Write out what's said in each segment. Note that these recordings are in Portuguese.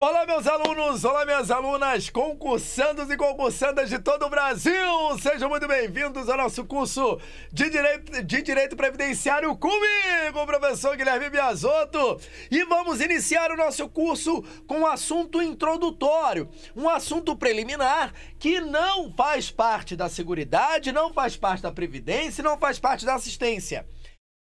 Olá, meus alunos, olá, minhas alunas, concursandos e concursandas de todo o Brasil! Sejam muito bem-vindos ao nosso curso de Direito Previdenciário comigo, o professor Guilherme Biasotto. E vamos iniciar o nosso curso com um assunto introdutório, um assunto preliminar que não faz parte da Seguridade, não faz parte da Previdência, não faz parte da assistência.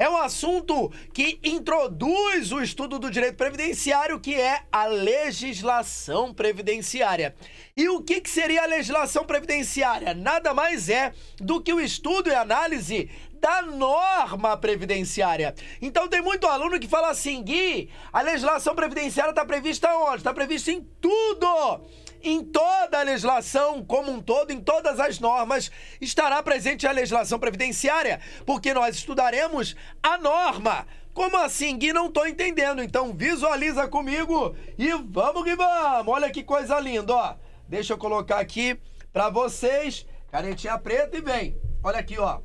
É um assunto que introduz o estudo do direito previdenciário, que é a legislação previdenciária. E o que seria a legislação previdenciária? Nada mais é do que o estudo e análise da norma previdenciária. Então tem muito aluno que fala assim: Gui, a legislação previdenciária está prevista onde? Está prevista em tudo! Em toda a legislação como um todo, em todas as normas, estará presente a legislação previdenciária, porque nós estudaremos a norma. Como assim, Gui? Não estou entendendo. Então visualiza comigo e vamos que vamos. Olha que coisa linda, ó. Deixa eu colocar aqui para vocês. Canetinha preta e vem. Olha aqui, ó.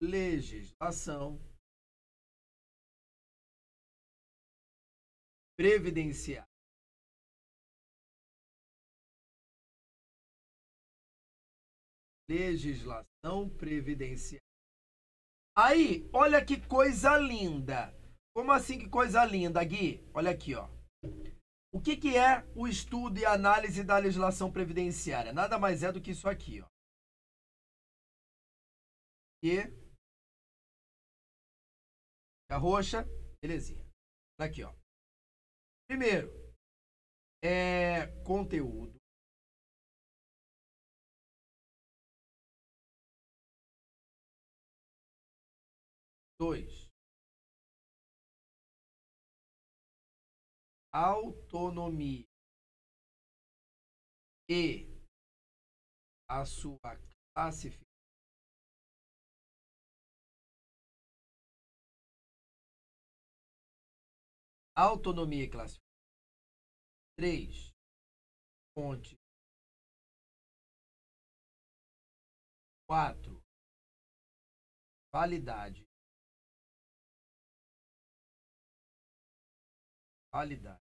Legislação previdenciária. Legislação previdenciária. Aí, olha que coisa linda. Como assim que coisa linda, Gui? Olha aqui, ó. O que é o estudo e análise da legislação previdenciária? Nada mais é do que isso aqui, ó. E a roxa, belezinha. Aqui, ó. Primeiro, conteúdo. Dois, autonomia e a sua classificação. Autonomia e classificação. 3, fonte. 4, validade. Validade.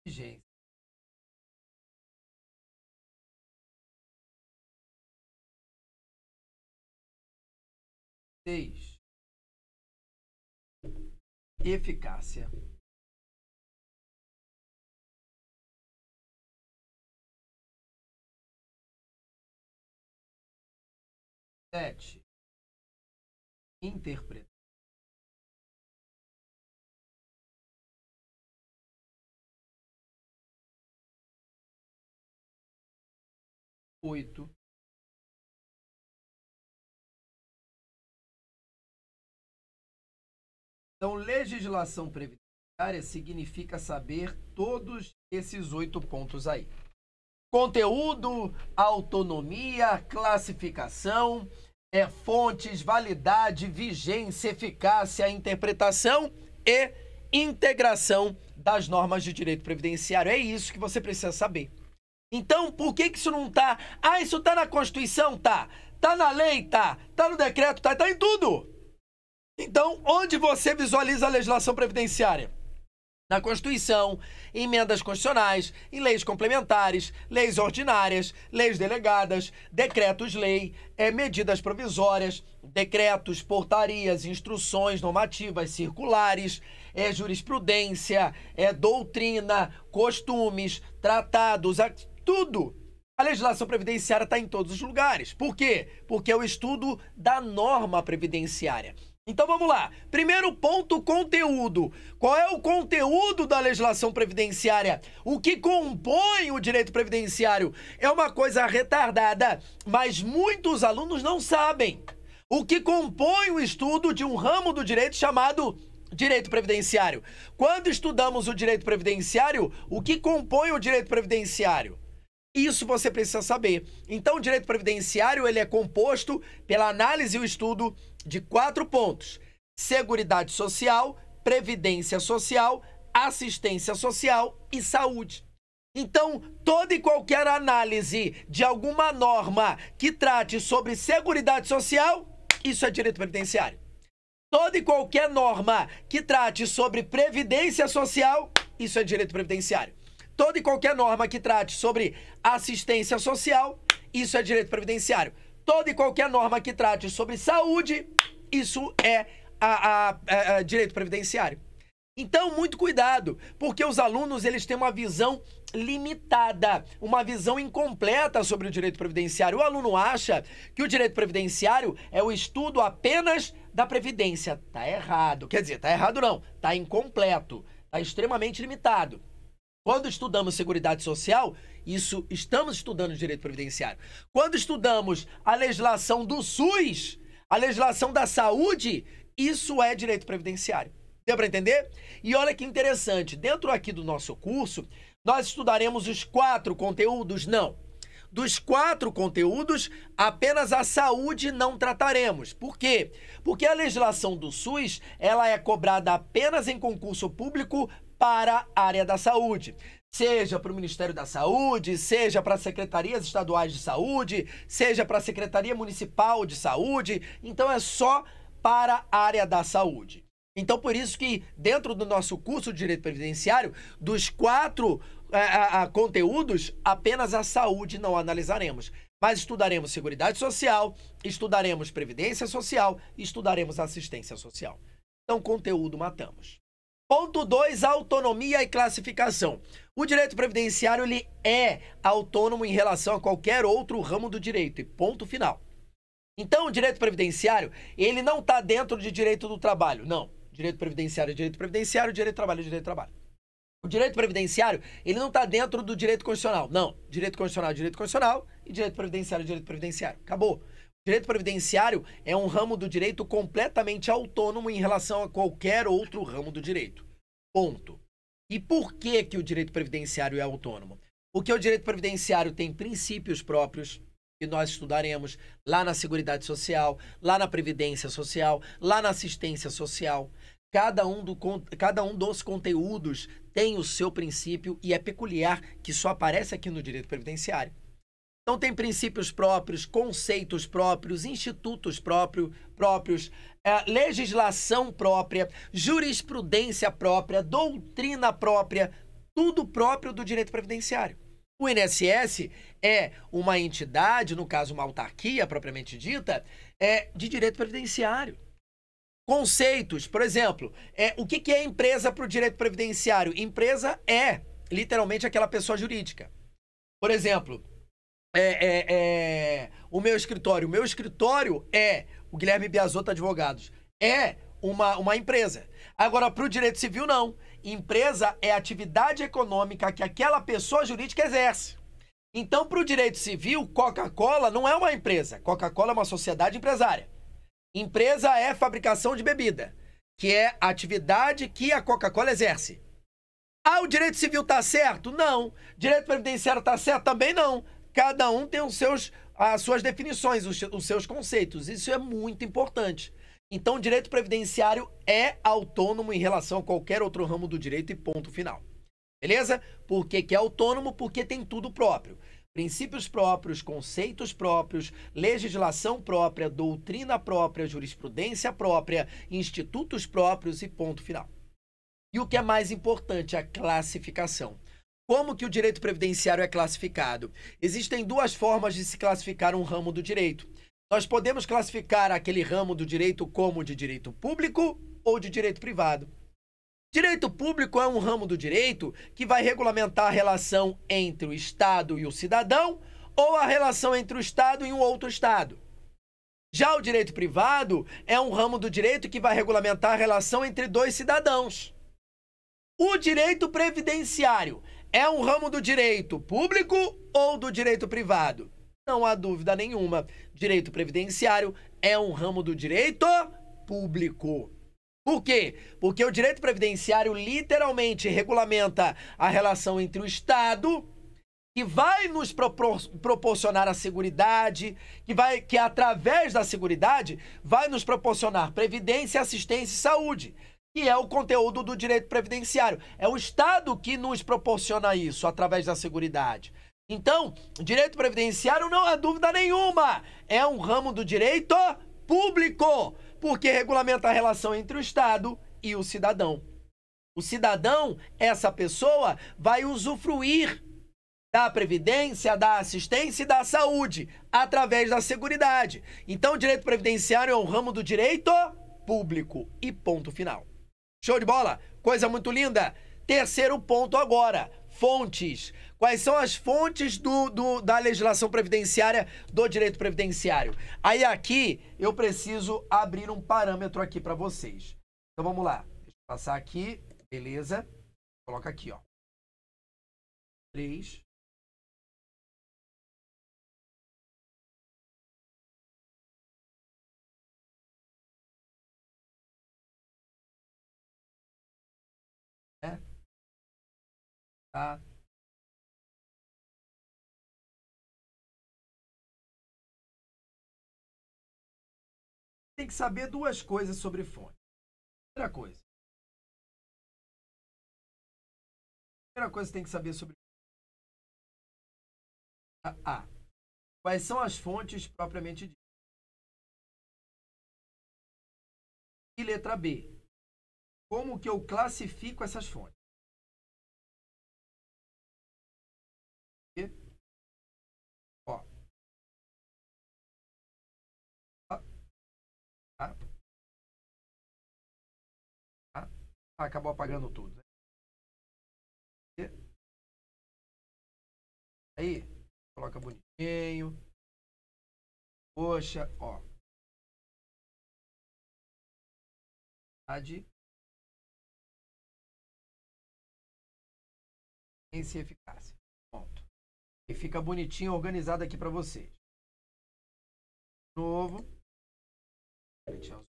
Vigência. Seis, eficácia. 7, interpretação. 8, então, legislação previdenciária significa saber todos esses 8 pontos aí. Conteúdo, autonomia, classificação, fontes, validade, vigência, eficácia, interpretação e integração das normas de direito previdenciário. É isso que você precisa saber. Então, por que isso não tá? Ah, isso tá na Constituição? Tá. Tá na lei? Tá. Tá no decreto? Tá. Tá em tudo. Então, onde você visualiza a legislação previdenciária? Na Constituição, em emendas constitucionais, em leis complementares, leis ordinárias, leis delegadas, decretos-lei, medidas provisórias, decretos, portarias, instruções normativas, circulares, jurisprudência, doutrina, costumes, tratados, tudo. A legislação previdenciária está em todos os lugares. Por quê? Porque é o estudo da norma previdenciária. Então vamos lá. Primeiro ponto, conteúdo. Qual é o conteúdo da legislação previdenciária? O que compõe o direito previdenciário? É uma coisa retardada, mas muitos alunos não sabem. O que compõe o estudo de um ramo do direito chamado direito previdenciário. Quando estudamos o direito previdenciário, o que compõe o direito previdenciário? Isso você precisa saber. Então, o direito previdenciário ele é composto pela análise e o estudo de 4 pontos: Seguridade Social, Previdência Social, Assistência Social e Saúde. Então, toda e qualquer análise de alguma norma que trate sobre Seguridade Social, isso é direito previdenciário. Toda e qualquer norma que trate sobre previdência social, isso é direito previdenciário. Toda e qualquer norma que trate sobre assistência social, isso é direito previdenciário. Toda e qualquer norma que trate sobre saúde, isso é direito previdenciário. Então, muito cuidado, porque os alunos eles têm uma visão limitada, uma visão incompleta sobre o direito previdenciário. O aluno acha que o direito previdenciário é o estudo apenas da previdência. Tá errado. Quer dizer, tá errado não, tá incompleto, tá extremamente limitado. Quando estudamos Seguridade Social, estamos estudando direito previdenciário. Quando estudamos a legislação do SUS, a legislação da saúde, isso é direito previdenciário. Deu para entender? E olha que interessante, dentro aqui do nosso curso, nós estudaremos os 4 conteúdos? Não. Dos 4 conteúdos, apenas a saúde não trataremos. Por quê? Porque a legislação do SUS, ela é cobrada apenas em concurso público para a área da saúde. Seja para o Ministério da Saúde, seja para as secretarias estaduais de saúde, seja para a Secretaria Municipal de Saúde. Então, é só para a área da saúde. Então, por isso que dentro do nosso curso de Direito Previdenciário, dos 4 conteúdos, apenas a saúde não analisaremos. Mas estudaremos Seguridade Social, estudaremos Previdência Social e estudaremos Assistência Social. Então, conteúdo matamos. Ponto 2, autonomia e classificação. O direito previdenciário ele é autônomo em relação a qualquer outro ramo do direito, e ponto final. Então, o direito previdenciário, ele não está dentro de direito do trabalho, não. Direito previdenciário é direito previdenciário, direito do trabalho é direito do trabalho. O direito previdenciário, ele não está dentro do direito constitucional, não. Direito constitucional é direito constitucional e direito previdenciário é direito previdenciário. Acabou. Direito previdenciário é um ramo do direito completamente autônomo em relação a qualquer outro ramo do direito. Ponto. E por que que o direito previdenciário é autônomo? Porque o direito previdenciário tem princípios próprios, que nós estudaremos lá na Seguridade Social, lá na Previdência Social, lá na Assistência Social. Cada um dos conteúdos tem o seu princípio e é peculiar que só aparece aqui no direito previdenciário. Então tem princípios próprios, conceitos próprios, institutos próprios, legislação própria, jurisprudência própria, doutrina própria, tudo próprio do direito previdenciário. O INSS é uma entidade, no caso uma autarquia propriamente dita, de direito previdenciário. Conceitos, por exemplo, o que é empresa para o direito previdenciário? Empresa é literalmente aquela pessoa jurídica. Por exemplo, o meu escritório é o Guilherme Biasotto Advogados, é uma empresa. Agora, para o direito civil, não. Empresa é a atividade econômica que aquela pessoa jurídica exerce. Então, para o direito civil, Coca-Cola não é uma empresa. Coca-Cola é uma sociedade empresária. Empresa é fabricação de bebida, que é a atividade que a Coca-Cola exerce. Ah, o direito civil está certo? Não. Direito previdenciário está certo? Também não. Cada um tem as suas definições, os seus conceitos. Isso é muito importante. Então, o direito previdenciário é autônomo em relação a qualquer outro ramo do direito e ponto final. Beleza? Por que que é autônomo? Porque tem tudo próprio. Princípios próprios, conceitos próprios, legislação própria, doutrina própria, jurisprudência própria, institutos próprios e ponto final. E o que é mais importante, a classificação. Como que o direito previdenciário é classificado? Existem 2 formas de se classificar um ramo do direito. Nós podemos classificar aquele ramo do direito como de direito público ou de direito privado. Direito público é um ramo do direito que vai regulamentar a relação entre o Estado e o cidadão ou a relação entre o Estado e um outro Estado. Já o direito privado é um ramo do direito que vai regulamentar a relação entre 2 cidadãos. O direito previdenciário é um ramo do direito público ou do direito privado? Não há dúvida nenhuma. Direito previdenciário é um ramo do direito público. Por quê? Porque o direito previdenciário literalmente regulamenta a relação entre o Estado, que vai nos proporcionar a seguridade, que através da seguridade vai nos proporcionar previdência, assistência e saúde, que é o conteúdo do direito previdenciário. É o Estado que nos proporciona isso através da seguridade. Então, direito previdenciário, não há dúvida nenhuma, é um ramo do direito público. Porque regulamenta a relação entre o Estado e o cidadão. O cidadão, essa pessoa, vai usufruir da previdência, da assistência e da saúde através da seguridade. Então, o direito previdenciário é um ramo do direito público e ponto final. Show de bola? Coisa muito linda. Terceiro ponto agora, fontes. Quais são as fontes da legislação previdenciária, do direito previdenciário? Aí aqui eu preciso abrir um parâmetro aqui para vocês. Então vamos lá. Deixa eu passar aqui. Beleza? Coloca aqui, ó. 3. Tá? Tem que saber duas coisas sobre fonte. Primeira coisa que tem que saber sobre A. Quais são as fontes propriamente ditas? E letra B. Como que eu classifico essas fontes? E, ó. Tá? Tá? Acabou apagando tudo. Né? Aí, coloca bonitinho. Poxa, ó. Eficiência e eficácia. Ponto. E fica bonitinho, organizado aqui para vocês. Novo. Azul.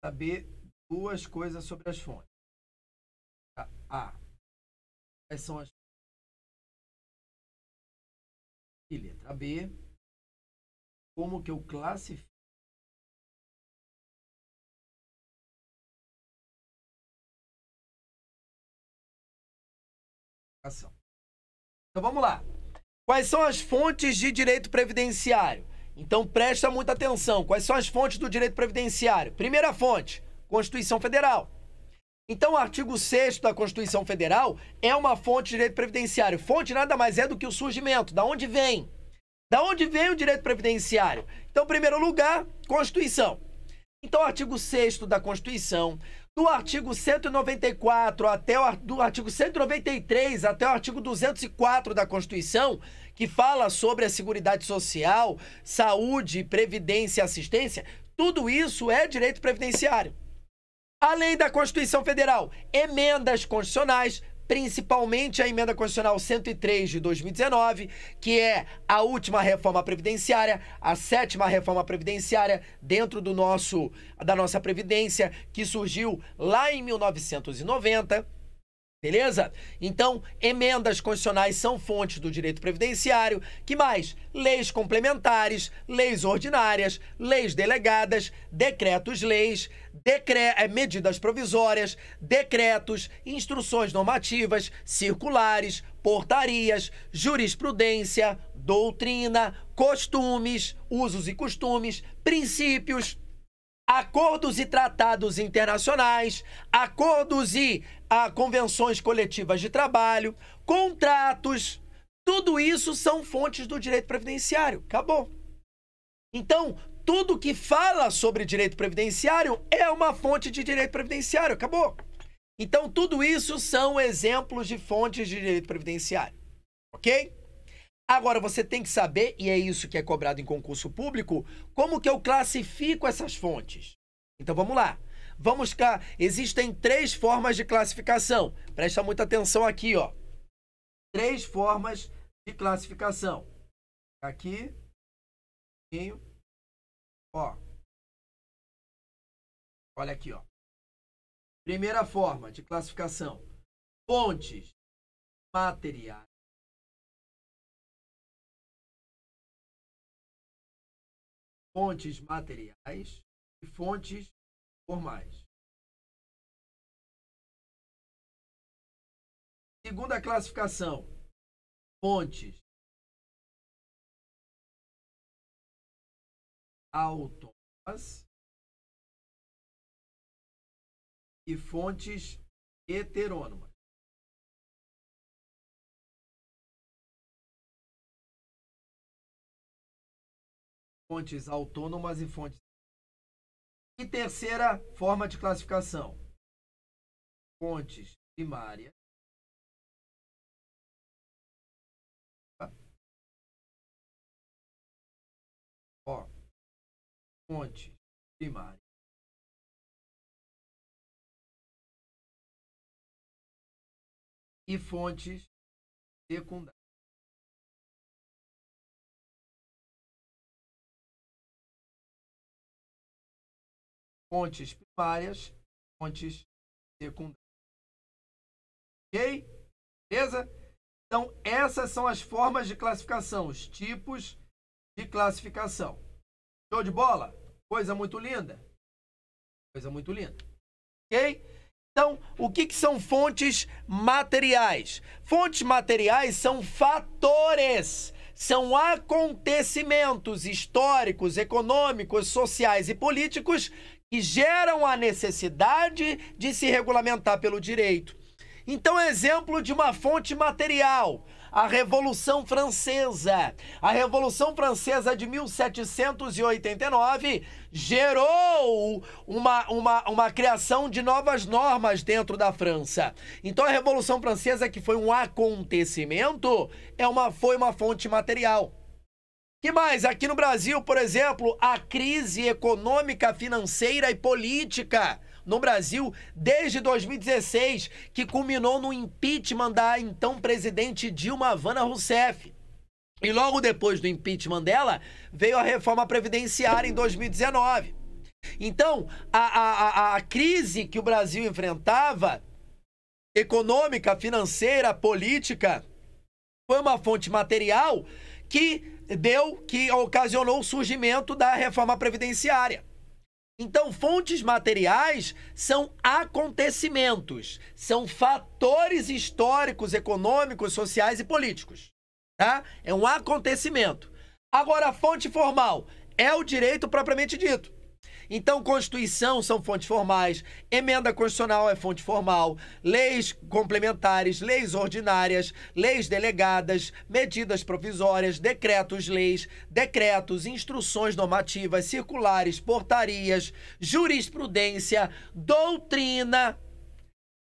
Saber duas coisas sobre as fontes. A. Quais são as fontes? E letra B. Como que eu classifico? Então vamos lá. Quais são as fontes de direito previdenciário? Então presta muita atenção. Quais são as fontes do direito previdenciário? Primeira fonte, Constituição Federal. Então o artigo 6º da Constituição Federal é uma fonte de direito previdenciário. Fonte nada mais é do que o surgimento. Da onde vem? Da onde vem o direito previdenciário? Então, em primeiro lugar, Constituição. Então, o artigo 6º da Constituição, do artigo 194 do artigo 193 até o artigo 204 da Constituição, que fala sobre a Seguridade Social, saúde, previdência e assistência, tudo isso é direito previdenciário. Além da Constituição Federal, emendas constitucionais, principalmente a emenda constitucional 103 de 2019, que é a última reforma previdenciária, a 7ª reforma previdenciária dentro da nossa previdência, que surgiu lá em 1990. Beleza? Então, emendas constitucionais são fontes do direito previdenciário. Que mais? Leis complementares, leis ordinárias, leis delegadas, decretos-leis, medidas provisórias, decretos, instruções normativas, circulares, portarias, jurisprudência, doutrina, costumes, usos e costumes, princípios, acordos e tratados internacionais, acordos e convenções coletivas de trabalho, contratos, tudo isso são fontes do direito previdenciário. Acabou. Então, tudo que fala sobre direito previdenciário é uma fonte de direito previdenciário. Acabou. Então, tudo isso são exemplos de fontes de direito previdenciário. Ok? Agora, você tem que saber, e é isso que é cobrado em concurso público, como que eu classifico essas fontes. Então, vamos lá. Vamos cá. Existem 3 formas de classificação. Presta muita atenção aqui, ó. 3 formas de classificação. Aqui. Ó. Olha aqui, ó. Primeira forma de classificação. Fontes materiais. Fontes materiais e fontes formais. Segunda classificação, fontes autônomas e fontes heterônomas. Fontes autônomas e fontes. E terceira forma de classificação, fontes primárias. Ó, fontes primárias. E fontes secundárias. Fontes primárias, fontes secundárias. Ok? Beleza? Então, essas são as formas de classificação, os tipos de classificação. Show de bola? Coisa muito linda? Coisa muito linda. Ok? Então, o que são fontes materiais? Fontes materiais são fatores, são acontecimentos históricos, econômicos, sociais e políticos que geram a necessidade de se regulamentar pelo direito. Então, exemplo de uma fonte material, a Revolução Francesa. A Revolução Francesa de 1789 gerou uma criação de novas normas dentro da França. Então, a Revolução Francesa, que foi um acontecimento, foi uma fonte material. Que mais? Aqui no Brasil, por exemplo, a crise econômica, financeira e política no Brasil desde 2016, que culminou no impeachment da então presidente Dilma Havana Rousseff. E logo depois do impeachment dela, veio a reforma previdenciária em 2019. Então, a crise que o Brasil enfrentava, econômica, financeira, política, foi uma fonte material que ocasionou o surgimento da reforma previdenciária. Então, fontes materiais são acontecimentos, são fatores históricos, econômicos, sociais e políticos, tá? É um acontecimento. Agora, a fonte formal é o direito propriamente dito. Então, Constituição são fontes formais, emenda constitucional é fonte formal, leis complementares, leis ordinárias, leis delegadas, medidas provisórias, decretos-leis, decretos, instruções normativas, circulares, portarias, jurisprudência, doutrina,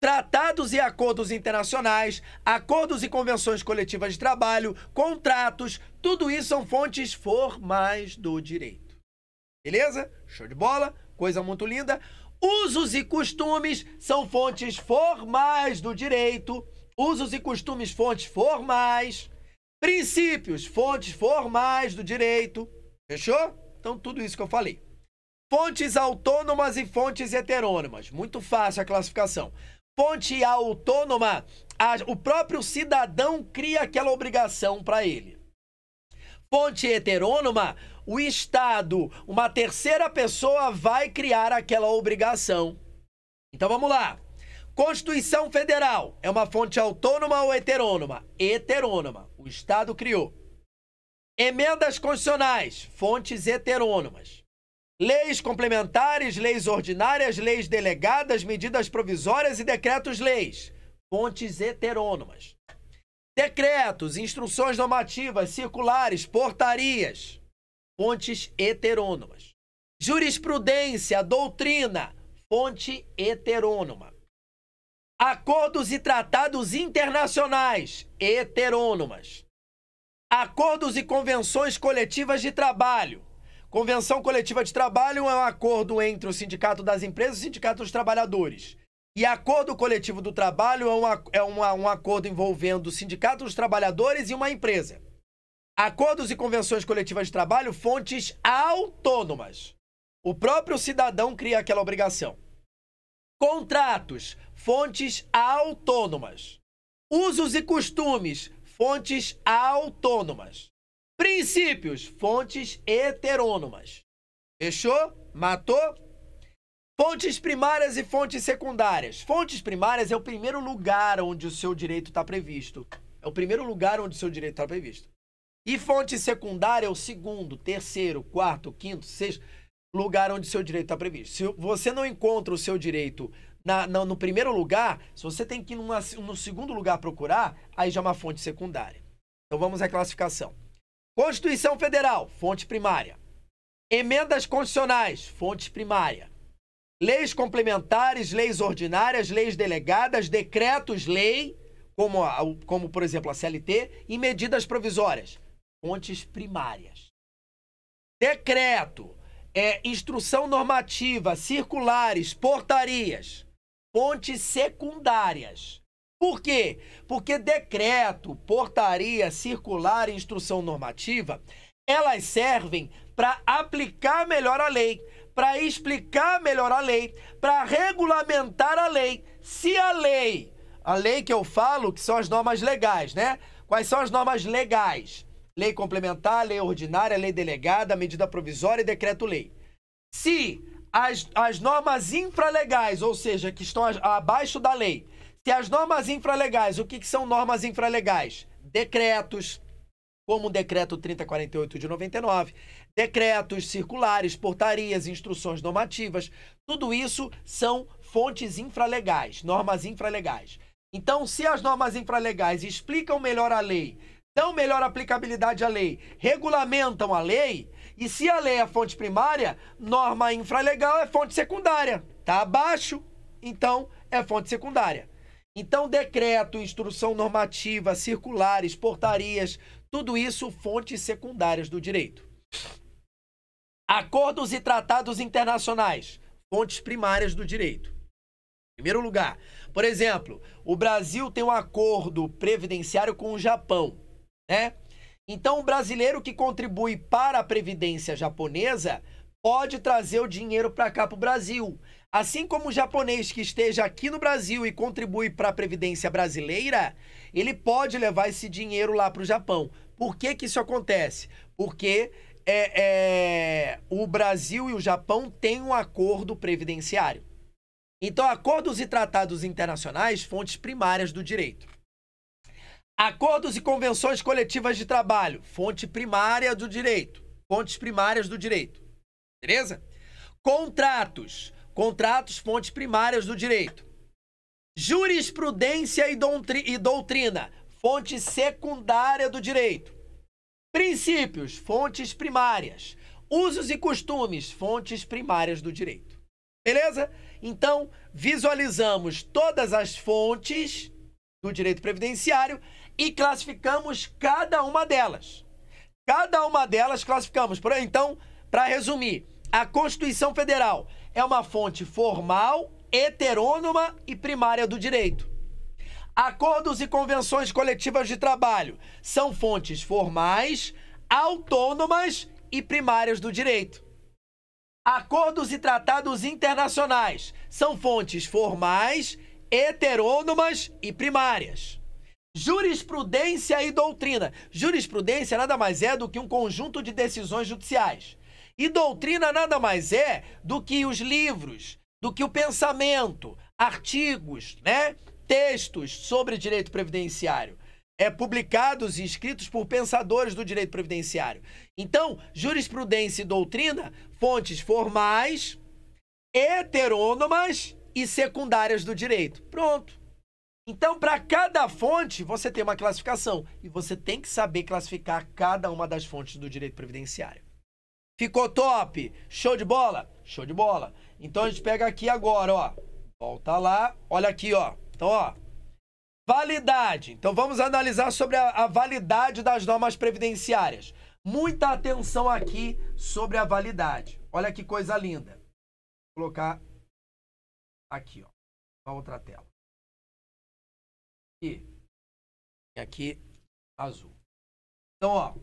tratados e acordos internacionais, acordos e convenções coletivas de trabalho, contratos, tudo isso são fontes formais do direito. Beleza? Show de bola, coisa muito linda. Usos e costumes são fontes formais do direito. Usos e costumes, fontes formais. Princípios, fontes formais do direito. Fechou? Então, tudo isso que eu falei. Fontes autônomas e fontes heterônomas. Muito fácil a classificação. Fonte autônoma, o próprio cidadão cria aquela obrigação para ele. Fonte heterônoma, o Estado, uma terceira pessoa vai criar aquela obrigação. Então vamos lá. Constituição Federal é uma fonte autônoma ou heterônoma? Heterônoma. O Estado criou. Emendas constitucionais, fontes heterônomas. Leis complementares, leis ordinárias, leis delegadas, medidas provisórias e decretos-leis, fontes heterônomas. Decretos, instruções normativas, circulares, portarias, fontes heterônomas. Jurisprudência, doutrina, fonte heterônoma. Acordos e tratados internacionais, heterônomas. Acordos e convenções coletivas de trabalho. Convenção coletiva de trabalho é um acordo entre o Sindicato das Empresas e o Sindicato dos Trabalhadores. E acordo coletivo do trabalho é um acordo envolvendo o Sindicato dos Trabalhadores e uma empresa. Acordos e convenções coletivas de trabalho, fontes autônomas. O próprio cidadão cria aquela obrigação. Contratos, fontes autônomas. Usos e costumes, fontes autônomas. Princípios, fontes heterônomas. Fechou? Matou? Fontes primárias e fontes secundárias. Fontes primárias é o primeiro lugar onde o seu direito está previsto. É o primeiro lugar onde o seu direito está previsto. E fonte secundária é o segundo, terceiro, quarto, quinto, sexto lugar onde o seu direito está previsto. Se você não encontra o seu direito no primeiro lugar, se você tem que ir no segundo lugar procurar, aí já é uma fonte secundária. Então vamos à classificação. Constituição Federal, fonte primária. Emendas constitucionais, fonte primária. Leis complementares, leis ordinárias, leis delegadas, decretos-lei, como por exemplo a CLT, e medidas provisórias, fontes primárias. Decreto, instrução normativa, circulares, portarias, fontes secundárias. Por quê? Porque decreto, portaria, circular e instrução normativa, elas servem para aplicar melhor a lei, para explicar melhor a lei, para regulamentar a lei. Se a lei que eu falo, que são as normas legais, né? Quais são as normas legais? Lei complementar, lei ordinária, lei delegada, medida provisória e decreto-lei. Se as normas infralegais, ou seja, que estão abaixo da lei, se as normas infralegais, o que são normas infralegais? Decretos, como o decreto 3048 de 99, decretos circulares, portarias, instruções normativas, tudo isso são fontes infralegais, normas infralegais. Então, se as normas infralegais explicam melhor a lei, dão melhor aplicabilidade à lei, regulamentam a lei, e se a lei é fonte primária, norma infralegal é fonte secundária. Está abaixo, então é fonte secundária. Então, decreto, instrução normativa, circulares, portarias, tudo isso fontes secundárias do direito. Acordos e tratados internacionais, fontes primárias do direito. Em primeiro lugar, por exemplo, o Brasil tem um acordo previdenciário com o Japão, né? Então, o brasileiro que contribui para a previdência japonesa pode trazer o dinheiro para cá, para o Brasil. Assim como o japonês que esteja aqui no Brasil e contribui para a previdência brasileira, ele pode levar esse dinheiro lá para o Japão. Por que isso acontece? Porque o Brasil e o Japão têm um acordo previdenciário. Então, acordos e tratados internacionais, fontes primárias do direito. Acordos e convenções coletivas de trabalho, fonte primária do direito. Fontes primárias do direito. Beleza? Contratos, fontes primárias do direito. Jurisprudência e doutrina, fonte secundária do direito. Princípios, fontes primárias. Usos e costumes, fontes primárias do direito. Beleza? Então, visualizamos todas as fontes do direito previdenciário e classificamos cada uma delas. Cada uma delas classificamos. Então, para resumir, a Constituição Federal é uma fonte formal, heterônoma e primária do direito. Acordos e convenções coletivas de trabalho são fontes formais, autônomas e primárias do direito. Acordos e tratados internacionais são fontes formais, heterônomas e primárias. Jurisprudência e doutrina. Jurisprudência nada mais é do que um conjunto de decisões judiciais. E doutrina nada mais é do que os livros, do que o pensamento, artigos, né? Textos sobre direito previdenciário, publicados e escritos por pensadores do direito previdenciário. Então, jurisprudência e doutrina, fontes formais, heterônomas e secundárias do direito. Pronto. Então, para cada fonte, você tem uma classificação. E você tem que saber classificar cada uma das fontes do direito previdenciário. Ficou top? Show de bola? Show de bola. Então, a gente pega aqui agora, ó. Volta lá. Olha aqui, ó. Então, ó. Validade. Então, vamos analisar sobre a validade das normas previdenciárias. Muita atenção aqui sobre a validade. Olha que coisa linda. Vou colocar aqui, ó. Na outra tela. E aqui, azul. Então, ó.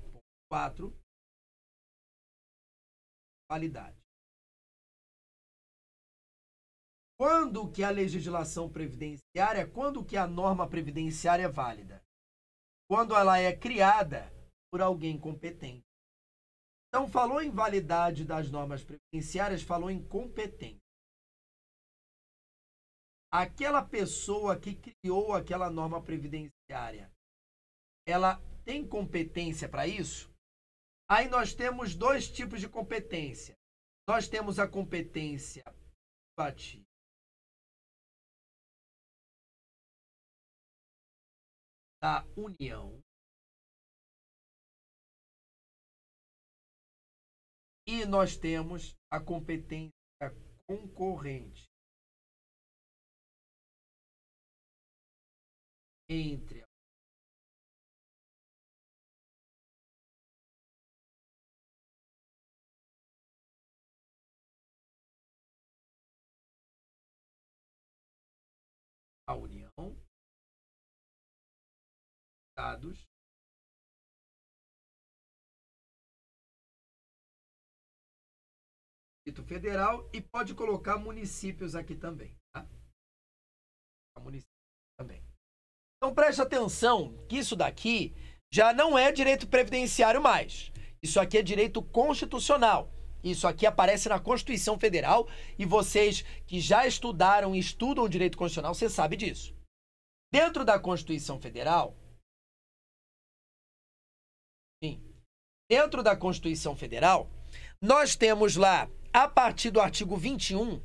4. Validade. Quando que a legislação previdenciária, quando que a norma previdenciária é válida? Quando ela é criada por alguém competente. Então, falou em validade das normas previdenciárias, falou em competência. aquela pessoa que criou aquela norma previdenciária, ela tem competência para isso? Aí nós temos dois tipos de competência. Nós temos a competência privativa da União e nós temos a competência concorrente entre a União, Estados Federal e pode colocar municípios aqui também, tá? Municípios também. Então preste atenção que isso daqui já não é direito previdenciário mais. Isso aqui é direito constitucional. Isso aqui aparece na Constituição Federal e vocês que já estudaram e estudam o direito constitucional, você sabe disso. Dentro da Constituição Federal, dentro da Constituição Federal, nós temos lá, a partir do artigo 21,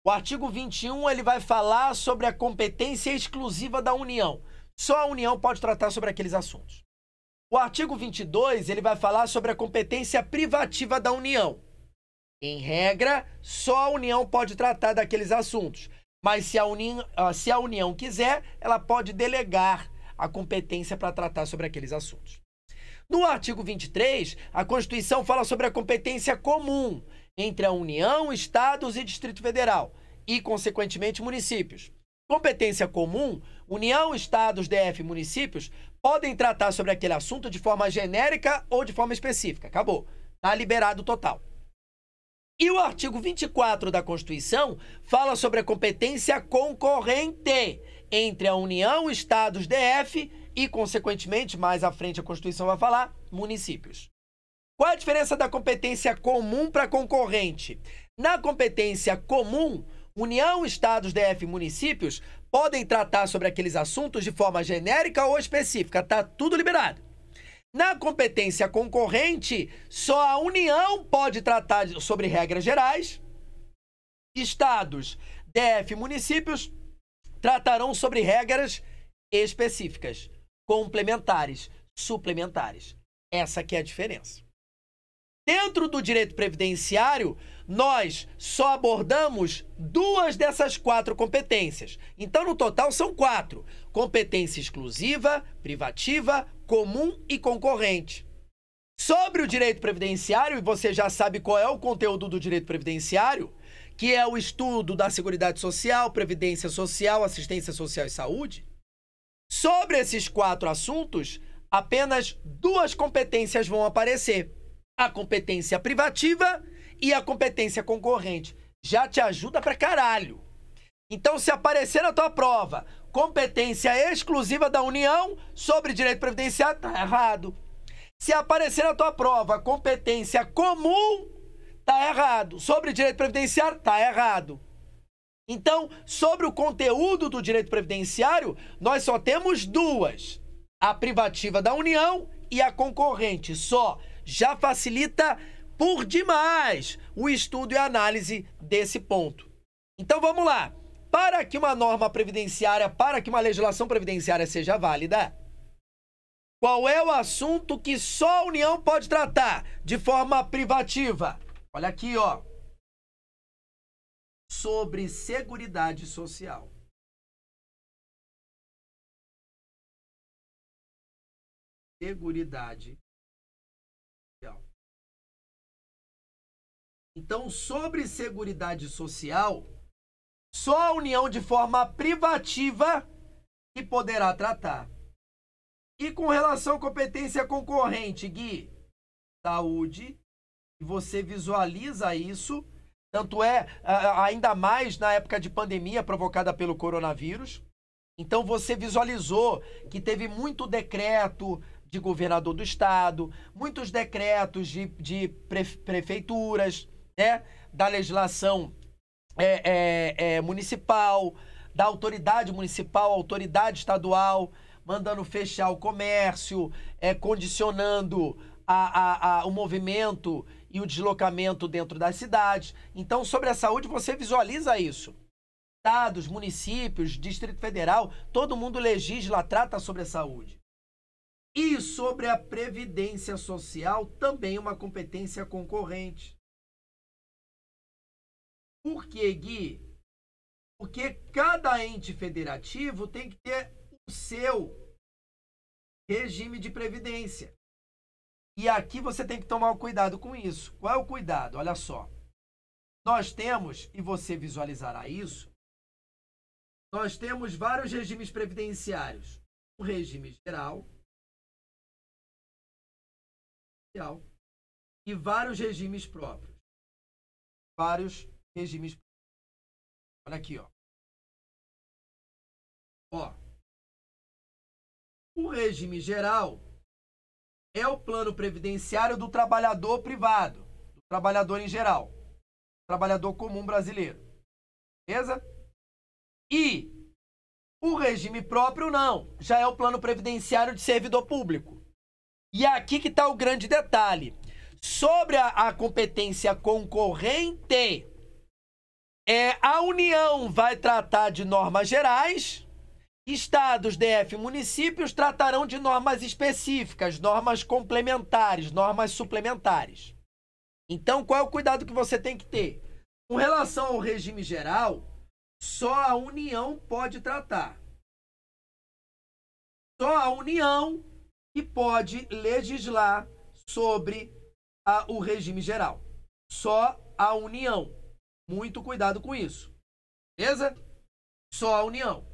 o artigo 21 ele vai falar sobre a competência exclusiva da União. Só a União pode tratar sobre aqueles assuntos. O artigo 22 ele vai falar sobre a competência privativa da União. Em regra, só a União pode tratar daqueles assuntos. Mas se a União quiser, ela pode delegar a competência para tratar sobre aqueles assuntos. No artigo 23, a Constituição fala sobre a competência comum entre a União, Estados e Distrito Federal e, consequentemente, municípios. Competência comum, União, Estados, DF e municípios podem tratar sobre aquele assunto de forma genérica ou de forma específica. Acabou. Está liberado total. E o artigo 24 da Constituição fala sobre a competência concorrente entre a União, Estados, DF e, consequentemente, mais à frente a Constituição vai falar, municípios. Qual a diferença da competência comum para concorrente? Na competência comum, União, Estados, DF e municípios podem tratar sobre aqueles assuntos de forma genérica ou específica. Está tudo liberado. Na competência concorrente, só a União pode tratar sobre regras gerais. Estados, DF e municípios tratarão sobre regras específicas, complementares, suplementares. Essa aqui é a diferença. Dentro do direito previdenciário, nós só abordamos 2 dessas 4 competências. Então, no total, são 4. Competência exclusiva, privativa, comum e concorrente. Sobre o direito previdenciário, e você já sabe qual é o conteúdo do direito previdenciário, que é o estudo da Seguridade Social, Previdência Social, Assistência Social e Saúde. Sobre esses 4 assuntos, apenas 2 competências vão aparecer. A competência privativa e a competência concorrente. Já te ajuda pra caralho. Então, se aparecer na tua prova competência exclusiva da União sobre direito previdenciário, tá errado. Se aparecer na tua prova competência comum, tá errado. Sobre direito previdenciário, tá errado. Então, sobre o conteúdo do direito previdenciário, nós só temos 2. A privativa da União e a concorrente. Só. Já facilita por demais o estudo e a análise desse ponto. Então vamos lá. Para que uma norma previdenciária, para que uma legislação previdenciária seja válida, qual é o assunto que só a União pode tratar de forma privativa? Olha aqui, ó. Sobre Seguridade Social. Seguridade. Então, sobre Seguridade Social, só a União de forma privativa que poderá tratar. E com relação à competência concorrente, Gui, saúde, você visualiza isso, tanto é, ainda mais na época de pandemia provocada pelo coronavírus. Então, você visualizou que teve muito decreto de governador do estado, muitos decretos de prefeituras, né, da legislação municipal, da autoridade municipal, autoridade estadual, mandando fechar o comércio, condicionando o movimento e o deslocamento dentro das cidades. Então, sobre a saúde, você visualiza isso. Estados, municípios, Distrito Federal, todo mundo legisla, trata sobre a saúde. E sobre a Previdência Social, também uma competência concorrente. Por quê, Gui? Porque cada ente federativo tem que ter o seu regime de previdência. E aqui você tem que tomar cuidado com isso. Qual é o cuidado? Olha só. Nós temos, e você visualizará isso, nós temos vários regimes previdenciários. O regime geral e vários regimes próprios. Vários regimes próprios. Olha aqui, ó. O regime geral é o plano previdenciário do trabalhador privado, do trabalhador em geral, trabalhador comum brasileiro. Beleza? E o regime próprio não, já é o plano previdenciário de servidor público. E aqui que está o grande detalhe. Sobre a competência concorrente, a União vai tratar de normas gerais, estados, DF e municípios tratarão de normas específicas, normas complementares, normas suplementares. Então, qual é o cuidado que você tem que ter? Com relação ao regime geral, só a União pode tratar. Só a União que pode legislar sobre o regime geral. Só a União. Muito cuidado com isso. Beleza? Só a União.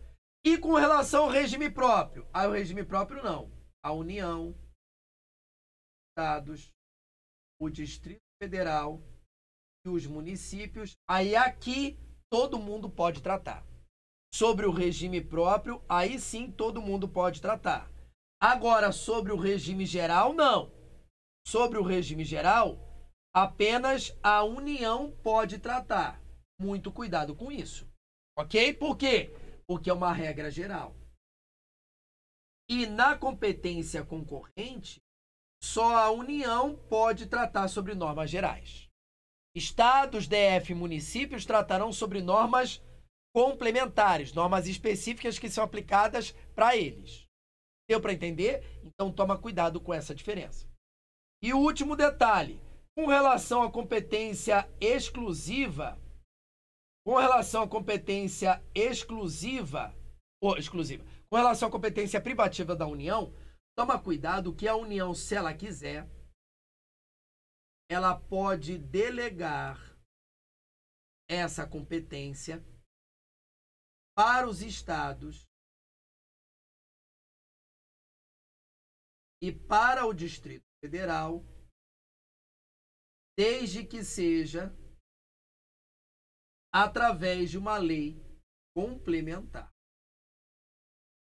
E com relação ao regime próprio? O regime próprio não. A União, estados, o Distrito Federal e os municípios. Aí aqui todo mundo pode tratar. Sobre o regime próprio, aí sim todo mundo pode tratar. Agora, sobre o regime geral, não. Sobre o regime geral, apenas a União pode tratar. Muito cuidado com isso. Ok? Por quê? Porque é uma regra geral. E na competência concorrente, só a União pode tratar sobre normas gerais. Estados, DF e municípios tratarão sobre normas complementares, normas específicas que são aplicadas para eles. Deu para entender? Então toma cuidado com essa diferença. E o último detalhe, com relação à competência exclusiva, com relação à competência exclusiva, com relação à competência privativa da União, toma cuidado que a União, se ela quiser, ela pode delegar essa competência para os estados e para o Distrito Federal, desde que seja através de uma lei complementar.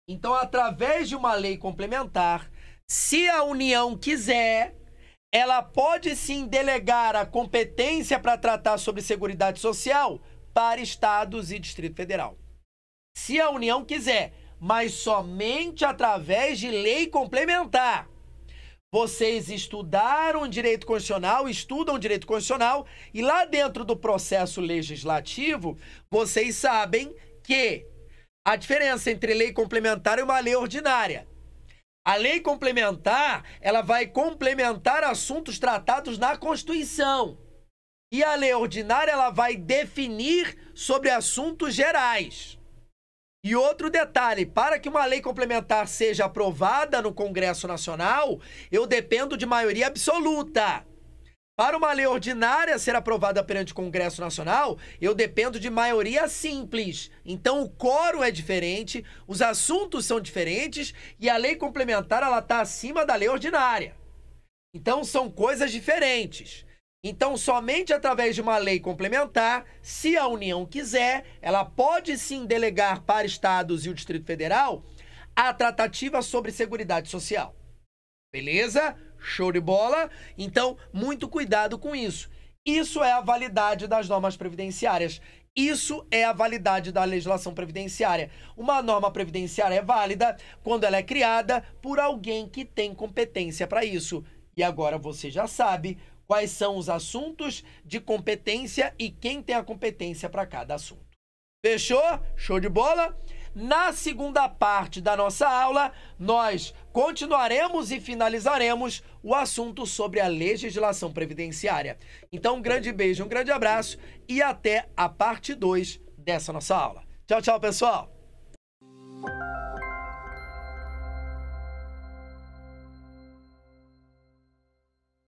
Então, através de uma lei complementar, se a União quiser, ela pode sim delegar a competência para tratar sobre Seguridade Social para estados e Distrito Federal. Se a União quiser, mas somente através de lei complementar. Vocês estudaram direito constitucional, estudam direito constitucional e lá dentro do processo legislativo, vocês sabem que a diferença entre lei complementar e uma lei ordinária. A lei complementar, ela vai complementar assuntos tratados na Constituição. E a lei ordinária, ela vai definir sobre assuntos gerais. E outro detalhe, para que uma lei complementar seja aprovada no Congresso Nacional, eu dependo de maioria absoluta. Para uma lei ordinária ser aprovada perante o Congresso Nacional, eu dependo de maioria simples. Então o quórum é diferente, os assuntos são diferentes e a lei complementar ela está acima da lei ordinária. Então são coisas diferentes. Então, somente através de uma lei complementar, se a União quiser, ela pode sim delegar para estados e o Distrito Federal a tratativa sobre Seguridade Social. Beleza? Show de bola? Então, muito cuidado com isso. Isso é a validade das normas previdenciárias. Isso é a validade da legislação previdenciária. Uma norma previdenciária é válida quando ela é criada por alguém que tem competência para isso. E agora você já sabe quais são os assuntos de competência e quem tem a competência para cada assunto. Fechou? Show de bola? Na segunda parte da nossa aula, nós continuaremos e finalizaremos o assunto sobre a legislação previdenciária. Então, um grande beijo, um grande abraço e até a parte 2 dessa nossa aula. Tchau, tchau, pessoal!